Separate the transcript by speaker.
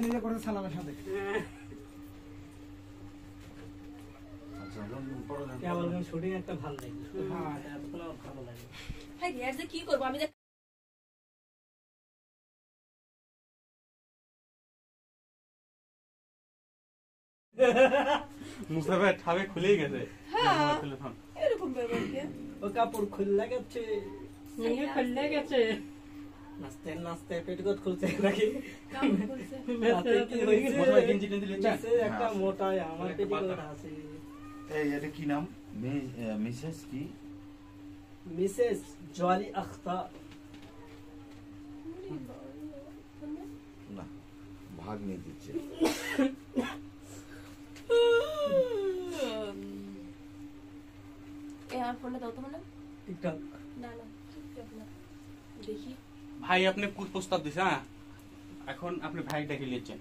Speaker 1: নিজে করে সালামের সাথে
Speaker 2: কেবল শুটিং একটা ভালো লাগে। হ্যাঁ, এতগুলো ভালো লাগে।
Speaker 3: হ্যাঁ রিয়াজ কি করবো আমি
Speaker 4: মুসাফের ঠাবে খুলেই গেছে।
Speaker 3: হ্যাঁ এরকম ব্যাপার কি
Speaker 2: ও কাপড় খুলে গেছে,
Speaker 3: নিয়ে খুলে গেছে
Speaker 2: নাচতে নাচতে পেটিকোট খুলছে নাকি
Speaker 3: কাম করছে
Speaker 2: রাতে কি হয়েছে?
Speaker 4: মোসাফের গেঞ্জি টেঞ্জি লিখছেন?
Speaker 2: নিচে একটা মোটা আমার পেটিকোট আছে।
Speaker 5: এই এটা কি নাম? মিসেস কি?
Speaker 2: মিসেস জলি আখতার।
Speaker 5: না, ভাগ নিয়ে দিচ্ছে।
Speaker 3: আমার ফোনটা দাও তো মানে
Speaker 2: টিকটক
Speaker 3: না না টিকটক না দেখি
Speaker 4: ভাই আপনি প্রস্তাব দিছে, হ্যাঁ এখন আপনি ভাই ডেকে নিয়েছেন।